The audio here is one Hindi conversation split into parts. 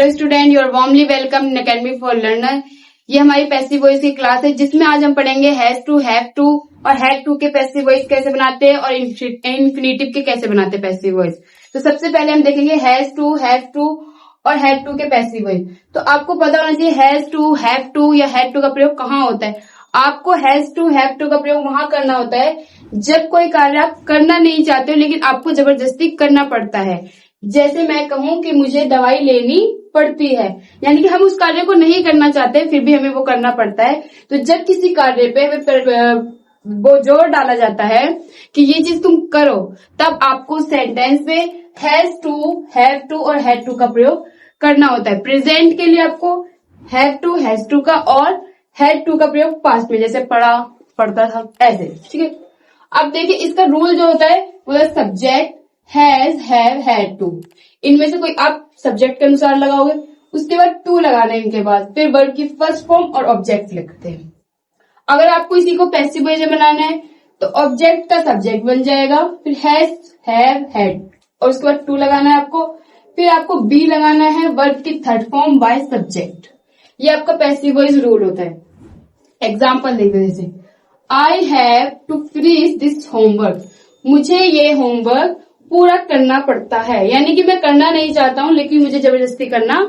Hello student, you are warmly welcome in academy for learner. ये हमारी पैसिव वॉइस की क्लास है जिसमें आज हम पढ़ेंगे हैज टू, हैव टू और हैड टू के पैसिव वॉइस कैसे बनाते हैं और इन्फिनिटिव के कैसे बनाते हैं पैसिव वॉइस। तो सबसे पहले हम देखेंगे हैज टू, हैव टू और हैड टू के पैसिव वॉइस। तो आपको पता होना चाहिए हैज टू, हैव टू या हैड टू का प्रयोग कहाँ होता है। आपको हैज टू, हैव टू का प्रयोग वहां करना होता है जब कोई कार्य आप करना नहीं चाहते हो लेकिन आपको जबरदस्ती करना पड़ता है। जैसे मैं कहूं कि मुझे दवाई लेनी पड़ती है, यानी कि हम उस कार्य को नहीं करना चाहते फिर भी हमें वो करना पड़ता है। तो जब किसी कार्य पे वो जोर डाला जाता है कि ये चीज तुम करो, तब आपको सेंटेंस में हैज टू, हैव टू और हैड टू का प्रयोग करना होता है। प्रेजेंट के लिए आपको हैव टू, हैज टू का और हैड टू का प्रयोग पास्ट में, जैसे पढ़ा, पढ़ता था, ऐसे। ठीक है, अब देखिए इसका रूल जो होता है वो है subject, has, have, had to. इनमें से कोई आप सब्जेक्ट के अनुसार लगाओगे, उसके बाद टू लगाना है इनके बाद, फिर वर्ब की फर्स्ट फॉर्म और ऑब्जेक्ट लिखते हैं। अगर आपको इसी को पैसिव वॉइस में बनाना है तो ऑब्जेक्ट का सब्जेक्ट बन जाएगा, फिर हैज, हैव, हैड और उसके बाद टू लगाना है आपको, फिर आपको बी लगाना है वर्ब की थर्ड फॉर्म बाय सब्जेक्ट। ये आपका पैसिव वॉइस रूल होता है। एग्जाम्पल देखते जैसे I have to finish this homework, मुझे ये होमवर्क पूरा करना पड़ता है, यानी कि मैं करना नहीं चाहता हूं लेकिन मुझे जबरदस्ती करना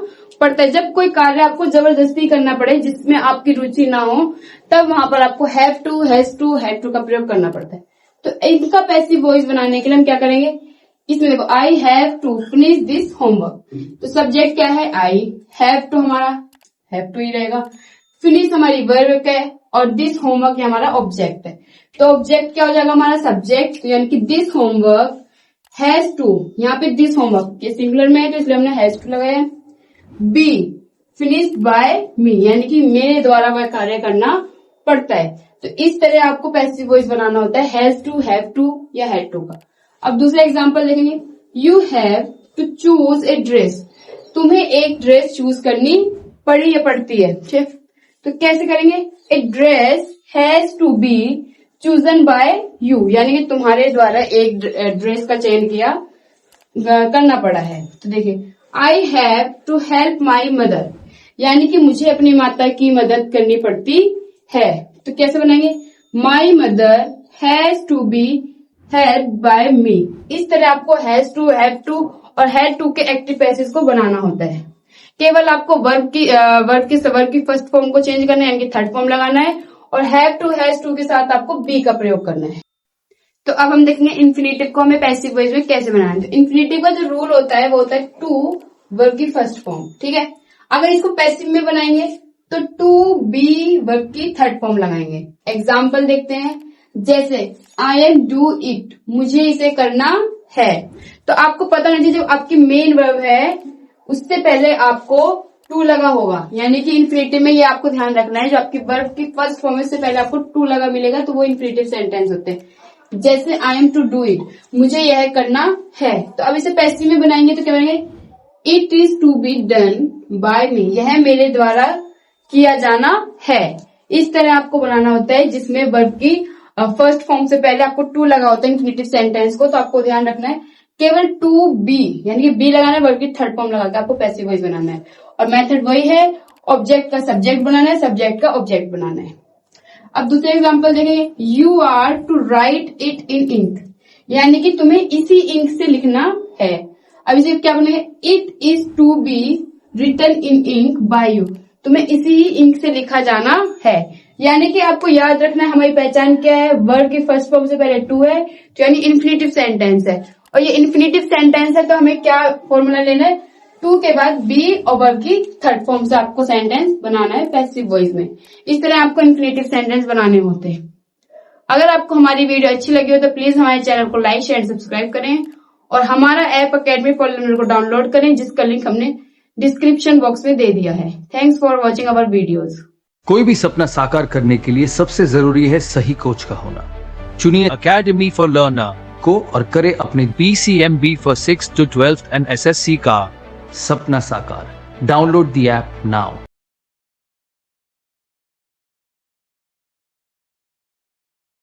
पड़ता है। जब कोई कार्य आपको जबरदस्ती करना पड़े जिसमें आपकी रुचि ना हो, तब वहां पर आपको have to, has to, had to का प्रयोग करना पड़ता है। तो इनका पैसिव वॉइस बनाने के लिए हम क्या करेंगे, इसमें देखो I have to finish this homework, तो सब्जेक्ट क्या है आई, हैव टू हमारा हैव टू ही रहेगा, फिनिश हमारी वर्ब है और दिस होमवर्क हमारा ऑब्जेक्ट है। तो ऑब्जेक्ट क्या हो जाएगा हमारा सब्जेक्ट, यानी कि दिस होमवर्क हैज टू, यहाँ पे दिस होमवर्क ये सिंगुलर में है तो इसलिए हमने हैज टू लगाया। बी फिनिश्ड बाय मी, यानी कि मेरे द्वारा वह कार्य करना पड़ता है। तो इस तरह आपको पैसिव वॉइस बनाना होता है हैज टू, हैव टू या हैड टू का। अब दूसरा एग्जांपल देखेंगे, you have to choose a dress, तुम्हें एक ड्रेस चूज करनी पड़ी या पड़ती है। तो कैसे करेंगे, a dress has to be chosen by you, यानी कि तुम्हारे द्वारा एक ड्रेस का चयन करना पड़ा है। तो देखिए I have to help my mother, यानी कि मुझे अपनी माता की मदद करनी पड़ती है। तो कैसे बनाएंगे, my mother has to be help by me. इस तरह आपको हैज टू, हैव टू और हैड टू के एक्टिव पैसेज को बनाना होता है। केवल आपको वर्ब की फर्स्ट फॉर्म को चेंज करना है, यानी कि थर्ड फॉर्म लगाना है और हैव टू, हैज टू के साथ आपको बी का प्रयोग करना है। तो अब हम देखेंगे इन्फिनिटिव को हमें पैसिव वॉइस में कैसे बनाना है। तो इन्फिनिटिव का जो रूल होता है वो होता है टू वर्ब की फर्स्ट फॉर्म। ठीक है, अगर इसको पैसिव में बनाएंगे तो टू बी वर्ब की थर्ड फॉर्म लगाएंगे। एग्जाम्पल देखते हैं, जैसे आई एम डू इट, मुझे इसे करना है। तो आपको पता नहीं जब आपकी मेन वर्ब है उससे पहले आपको टू लगा होगा, यानी कि इन्फिनिटिव में ये आपको ध्यान रखना है, जो आपकी वर्ब की फर्स्ट फॉर्म से पहले आपको टू लगा मिलेगा तो वो इन्फिनिटिव सेंटेंस होते हैं। जैसे I am to do it, मुझे यह करना है। तो अब इसे पैसिव में बनाएंगे तो क्या बनेंगे, it is to be done by me, यह मेरे द्वारा किया जाना है। इस तरह आपको बनाना होता है जिसमें वर्ब की फर्स्ट फॉर्म से पहले आपको टू लगा होता है इन्फिनिटिव सेंटेंस को। तो आपको ध्यान रखना है केवल टू बी, यानी कि बी लगाना है, वर्ब की थर्ड फॉर्म लगा के आपको पैसिव वॉइस बनाना है। और मेथड वही है, ऑब्जेक्ट का सब्जेक्ट बनाना है, सब्जेक्ट का ऑब्जेक्ट बनाना है। अब दूसरे एग्जांपल देखेंगे, you are to write it in ink, यानी कि तुम्हें इसी इंक से लिखना है। अब इसे क्या बनेगा, it is to be written in ink by you, तुम्हें इसी ही इंक से लिखा जाना है। यानी कि आपको याद रखना है हमारी पहचान क्या है, वर्ब की फर्स्ट फॉर्म से पहले टू है, तो यानी इन्फिनिटिव सेंटेंस है। और ये इन्फिनिटिव सेंटेंस है तो हमें क्या फॉर्मूला लेना है, टू के बाद बी और वर्ब की थर्ड फॉर्म से आपको सेंटेंस बनाना है पैसिव वॉइस में। इस तरह आपको इन्फिनिटिव सेंटेंस बनाने होते हैं। अगर आपको हमारी वीडियो अच्छी लगी हो तो प्लीज हमारे चैनल को लाइक, शेयर, सब्सक्राइब करें और हमारा ऐप अकेडमी फॉर लर्नर को डाउनलोड करें, जिसका लिंक हमने डिस्क्रिप्शन बॉक्स में दे दिया है। Thanks for watching our videos. कोई भी सपना साकार करने के लिए सबसे जरूरी है सही कोच का होना। चुनिए अकेडमी फॉर लर्नर को और करे अपने PCMB for 6th to 12th and SSC का सपना साकार। Download the app now.